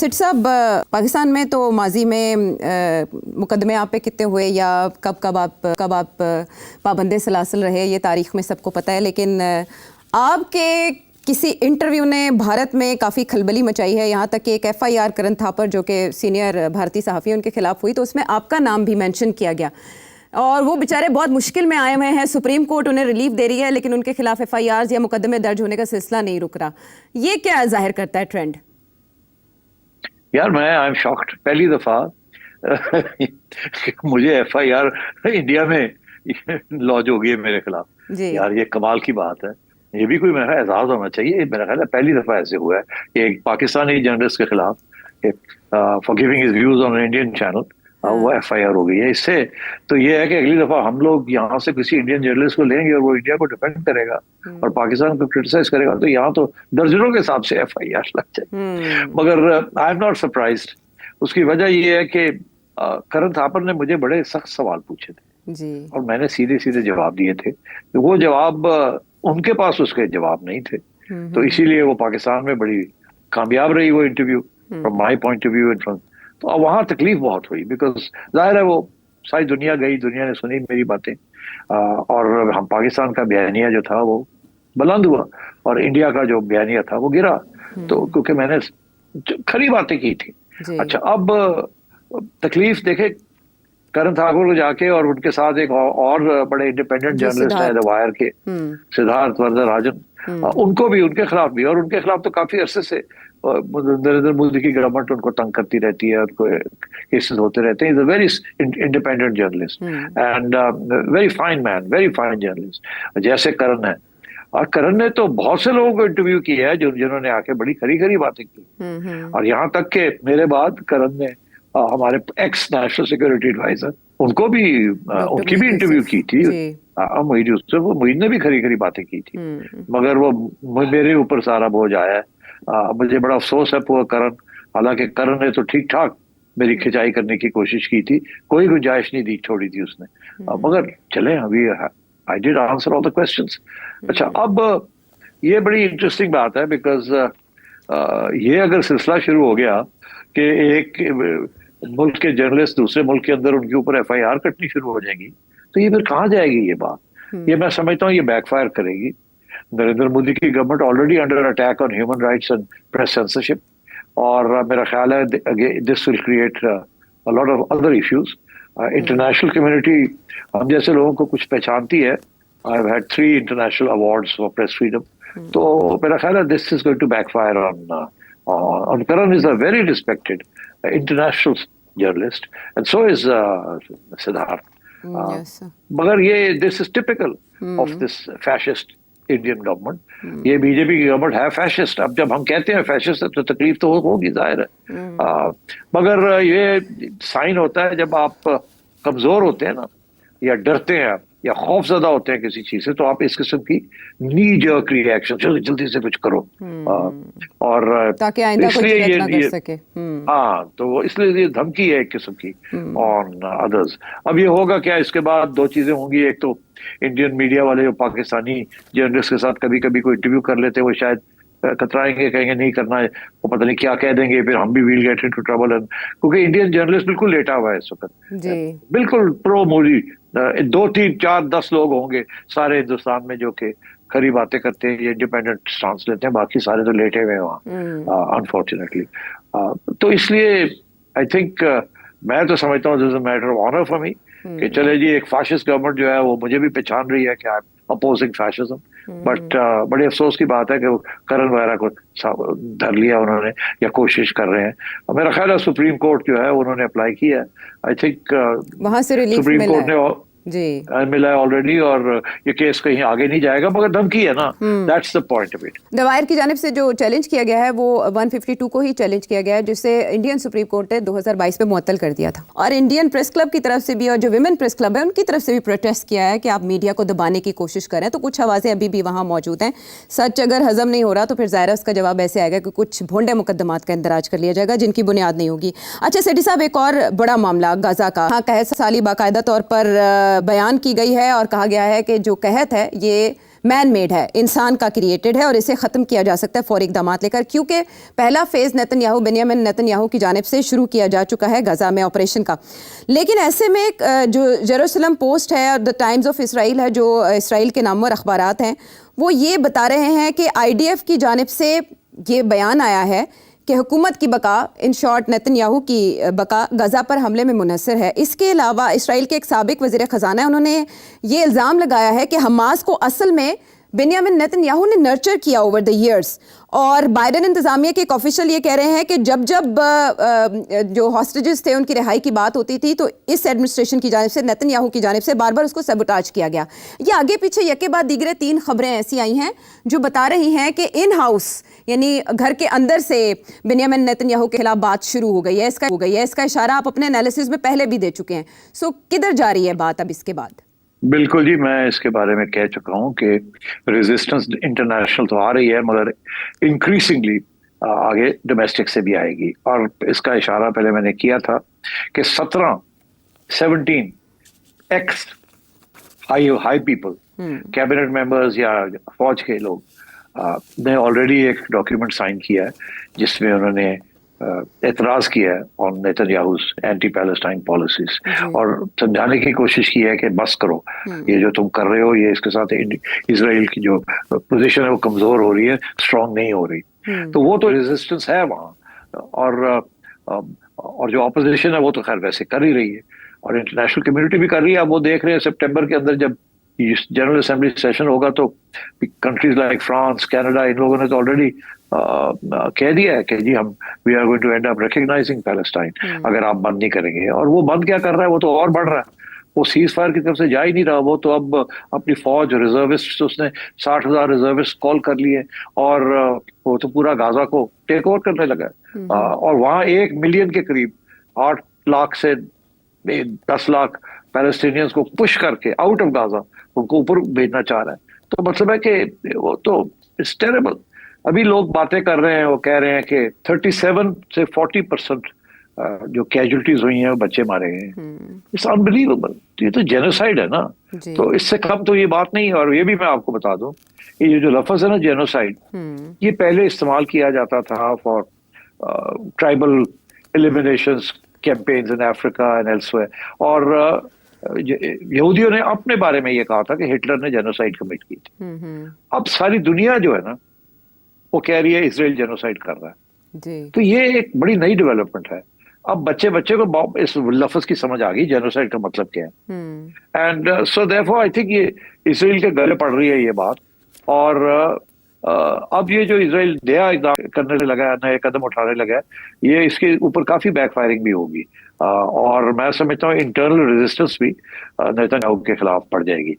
Seat साहब, पाकिस्तान में तो माजी में मुकदमे आप पे कितने हुए या कब आप पाबंदे सलासल रहे, ये तारीख में सबको पता है, लेकिन आपके किसी इंटरव्यू ने भारत में काफ़ी खलबली मचाई है। यहाँ तक कि एक FIR करण थापर जो कि सीनियर भारतीय सहाफ़ी हैं उनके खिलाफ हुई, तो उसमें आपका नाम भी मेंशन किया गया और वो बेचारे बहुत मुश्किल में आए हुए हैं। सुप्रीम कोर्ट उन्हें रिलीफ दे रही है लेकिन उनके खिलाफ FIRs या मुकदमे दर्ज होने का सिलसिला नहीं रुक रहा। ये क्या जाहिर करता है ट्रेंड? यार मैं आई एम शॉक्ड, पहली दफा मुझे FIR इंडिया में लॉन्च हो गई है मेरे खिलाफ। यार ये कमाल की बात है, ये भी कोई मेरा एजाज होना चाहिए। मेरा ख्याल है पहली दफा ऐसे हुआ है कि एक पाकिस्तानी जर्नलिस्ट के खिलाफ for giving his views on Indian channel वो FIR हो गई है। इससे तो ये है कि अगली दफा हम लोग यहाँ से किसी इंडियन जर्नलिस्ट को लेंगे और वो इंडिया को डिफेंड करेगा और पाकिस्तान को क्रिटिसाइज करेगा तो यहाँ तो दर्जनों के हिसाब से FIR लग जाए। मगर आई एम नॉट सरप्राइज्ड। उसकी वजह ये है कि करण थापर ने मुझे बड़े सख्त सवाल पूछे थे जी। और मैंने सीधे सीधे जवाब दिए थे। वो जवाब उनके पास उसके जवाब नहीं थे, तो इसीलिए वो पाकिस्तान में बड़ी कामयाब रही वो interview from my point of view and from. तो अब वहां तकलीफ बहुत हुई बिकॉज जाहिर है वो सारी दुनिया गई, दुनिया ने सुनी मेरी बातें और हम पाकिस्तान का बयानिया जो था वो बुलंद हुआ और इंडिया का जो बयानिया था वो गिरा। तो क्योंकि मैंने खरी बातें की थी। अच्छा, अब तकलीफ देखे करण ठाकुर को जाके और उनके साथ एक और बड़े इंडिपेंडेंट जर्नलिस्ट है द वायर के सिद्धार्थ वरदराजन, उनको भी उनके खिलाफ भी, और उनके खिलाफ तो काफी अरसे से नरेंद्र मोदी की गवर्नमेंट उनको तंग करती रहती है, उनको केसेस होते रहते हैं। Is a very independent journalist and very fine man, very fine journalist जैसे करण है। और करण ने तो बहुत से लोगों को इंटरव्यू किया है जिन्होंने आके बड़ी खरी खरी बातें की और यहाँ तक के मेरे बाद करण ने हमारे एक्स नेशनल सिक्योरिटी एडवाइजर उनको भी उनकी भी इंटरव्यू की थी। मोईद ने भी खरी खरी बातें की थी, मगर वो मेरे ऊपर सारा बोझ आया है। मुझे बड़ा अफसोस है पूरा करण, हालांकि करण ने तो ठीक ठाक मेरी खिंचाई करने की कोशिश की थी, कोई गुंजाइश नहीं दी छोड़ी थी उसने, मगर चले अभी I did answer all the questions. अच्छा, अब ये बड़ी इंटरेस्टिंग बात है बिकॉज ये अगर सिलसिला शुरू हो गया कि एक मुल्क के जर्नलिस्ट दूसरे मुल्क के अंदर उनके ऊपर FIR कटनी शुरू हो जाएगी तो ये फिर कहाँ जाएगी ये बात। ये मैं समझता हूँ ये बैकफायर करेगी। नरेंद्र मोदी की government already under attack on human rights and press censorship और मेरा ख्याल है this will create a lot of other issues. International community हम जैसे लोगों को कुछ पहचानती है। I have had 3 international awards for press freedom, तो मेरा ख्याल है this is going to backfire on Karan is a very respected international journalist and so is Siddharth. Yes, मगर ये this is typical of this fascist Indian government. ये BJP की government है fascist. अब जब हम कहते हैं फैशिस्ट तो तकलीफ तो होगी जाहिर है, मगर ये साइन होता है जब आप कमजोर होते हैं ना या डरते हैं या खौफजदा होते हैं किसी चीज से तो आप इस किस्म की नी जर्क रिएक्शन जल्दी से कुछ करो और ताकि आइंदा कोई जरूरत ना कर सके। हाँ, तो इसलिए ये धमकी है एक किस्म की ऑन अदर्स। अब ये होगा क्या, इसके बाद 2 चीजें होंगी। एक तो इंडियन मीडिया वाले जो पाकिस्तानी जर्नलिस्ट के साथ कभी कभी कोई इंटरव्यू कर लेते हैं वो शायद कतराएंगे, कहेंगे नहीं करना है, वो पता नहीं क्या कह देंगे, फिर हम भी विल गेट इनटू ट्रबल। क्योंकि इंडियन जर्नलिस्ट बिल्कुल लेटा हुआ है इस वक्त, बिल्कुल प्रो मोदी। 2, 3, 4, 10 लोग होंगे सारे हिंदुस्तान में जो कि खरी बातें करते हैं, ये इंडिपेंडेंट स्टांस लेते हैं, बाकी सारे तो लेटे हुए हैं वहाँ अनफॉर्चुनेटली। तो इसलिए आई थिंक मैं तो समझता हूँ this is a matter of honour for me कि चले जी एक फाशिस्ट गवर्नमेंट जो है वो मुझे भी पहचान रही है कि I am opposing fascism. But बड़े अफसोस की बात है कि वो करण वगैरह को धर लिया उन्होंने या कोशिश कर रहे हैं। मेरा ख्याल है सुप्रीम कोर्ट जो है उन्होंने अप्लाई किया है। आई थिंक वहां से रिलीफ सुप्रीम कोर्ट ने जी मिला है ऑलरेडी और ये केस कहीं आगे नहीं जाएगा, मगर धमकी है ना, that's the point of it. The Wire की जानिब से जो चैलेंज किया गया है वो 152 को ही चैलेंज किया गया है, जिसे इंडियन सुप्रीम कोर्ट ने 2022 में मुअत्तल कर दिया था। और इंडियन प्रेस क्लब की तरफ से भी और जो विमेन प्रेस क्लब है उनकी तरफ से भी प्रोटेस्ट किया है कि आप मीडिया को दबाने की कोशिश करें। तो कुछ आवाज़ें अभी भी वहाँ मौजूद हैं। सच अगर हजम नहीं हो रहा तो फिर ज़ाहिर है उसका जवाब ऐसे आएगा कि कुछ भोंडे मुकदमात का इंदराज कर लिया जाएगा जिनकी बुनियाद नहीं होगी। अच्छा सेठी साहब, एक और बड़ा मामला गाजा का। हाँ, कहत साली बाकायदा तौर पर बयान की गई है और कहा गया है कि जो कहत है ये مین میڈ ہے, انسان کا کریٹڈ ہے, اور اسے ختم کیا جا سکتا ہے فوری اقدامات لے کر, کیونکہ پہلا فیز بنیامین نیتن یاہو کی جانب سے شروع کیا جا چکا ہے غزہ میں آپریشن کا. لیکن ایسے میں جو جیروسلم پوسٹ ہے اور دا ٹائمز آف اسرائیل ہے, جو اسرائیل کے نامور اخبارات ہیں, وہ یہ بتا رہے ہیں کہ IDF کی جانب سے یہ بیان آیا ہے کہ حکومت کی بقا, ان شارٹ نیتن یاہو کی بقا, غزہ پر حملے میں منحصر ہے. اس کے علاوہ اسرائیل کے ایک سابق وزیر خزانہ ہے, انہوں نے یہ الزام لگایا ہے کہ حماس کو اصل میں بنیامین نیتن یاہو نے نرچر کیا اوور دا ایئرس, اور بائیڈن انتظامیہ کے ایک آفیشل یہ کہہ رہے ہیں کہ جب جو ہاسٹیجز تھے ان کی رہائی کی بات ہوتی تھی تو اس ایڈمنسٹریشن کی جانب سے, نیتن یاہو کی جانب سے بار بار اس کو سیبوٹاج کیا گیا. یہ آگے پیچھے یکے بعد دیگرے 3 خبریں ایسی آئی ہیں جو بتا رہی ہیں کہ ان ہاؤس یعنی گھر کے اندر سے بنیامین نیتن یاہو کے خلاف بات شروع ہو گئی ہے. اس کا اشارہ آپ اپنے انالیسز میں پہلے بھی دے چکے ہیں. سو کدھر جا رہی ہے بات اب اس کے بعد؟ بالکل جی, میں اس کے بارے میں کہہ چکا ہوں کہ ریزسٹنس انٹرنیشنل تو آ رہی ہے, مگر انکریزنگلی آگے ڈومیسٹک سے بھی آئے گی. اور اس کا اشارہ پہلے میں نے کیا تھا کہ 17 x high people, cabinet members یا فوج کے لوگ نے آلریڈی ایک ڈاکیومنٹ سائن کیا ہے جس میں انہوں نے اعتراض کیا ہے آن نیتن یاہوز اینٹی پیلسٹائن پالیسیز, اور سمجھانے کی کوشش کی ہے کہ بس کرو, یہ جو تم کر رہے ہو یہ اس کے ساتھ اسرائیل کی جو پوزیشن ہے وہ کمزور ہو رہی ہے, اسٹرانگ نہیں ہو رہی. تو وہ تو ریزسٹنس ہے وہاں, اور جو اپوزیشن ہے وہ تو خیر ویسے کر ہی رہی ہے, اور انٹرنیشنل کمیونٹی بھی کر رہی ہے. اب وہ دیکھ رہے ہیں سپٹمبر کے اندر جب جنرل اسمبلی سیشن ہوگا تو کنٹریز لائک فرانس, کینیڈا, ان لوگوں نے تو آلریڈی کہہ دیا ہے کہ جی ہم we are going to end up recognising Palestine اگر آپ بند نہیں کریں گے. اور وہ بند کیا کر رہا ہے, وہ تو اور بڑھ رہا ہے, وہ سیز فائر کی طرف سے جا ہی نہیں رہا. وہ تو اب اپنی فوج ریزروسٹ, اس نے 60,000 ریزروسٹ کال کر لیے, اور وہ تو پورا غزہ کو ٹیک اوور کرنے لگا ہے. اور وہاں 1 ملین کے قریب 8 لاکھ سے 10 لاکھ پیلسٹینینز کو پش کر کے آؤٹ آف غزہ ان کو اوپر بھیجنا چاہ رہا ہے. تو مطلب ہے کہ وہ تو اٹس ٹیریبل. ابھی لوگ باتیں کر رہے ہیں, وہ کہہ رہے ہیں کہ 37 سے 40% جو کیجولٹیز ہوئی ہیں وہ بچے مارے گئے ہیں. It's unbelievable. یہ تو جینوسائڈ ہے نا, تو اس سے کم تو یہ بات نہیں. اور یہ بھی میں آپ کو بتا دوں, یہ جو لفظ ہے نا جینوسائڈ, یہ پہلے استعمال کیا جاتا تھا for tribal eliminations campaigns in Africa and elsewhere, اور یہودیوں نے اپنے بارے میں یہ کہا تھا کہ ہٹلر نے جینوسائڈ کمٹ کی تھی. اب ساری دنیا جو ہے نا وہ کہہ رہی ہے اسرائیل جینوسائڈ کر رہا ہے. تو یہ ایک بڑی نئی ڈیولپمنٹ ہے. اب بچے کو اس لفظ کی سمجھ آ گئی جینوسائڈ کا مطلب کیا ہے. اینڈ سو دیئرفور آئی تھنک یہ اسرائیل کے گلے پڑ رہی ہے یہ بات. اور اب یہ جو اسرائیل نیا اقدام کرنے لگا ہے, نئے قدم اٹھانے لگا ہے, یہ اس کے اوپر کافی بیک فائرنگ بھی ہوگی, اور میں سمجھتا ہوں انٹرنل ریزسٹنس بھی نیتن یاہو کے خلاف پڑ جائے گی.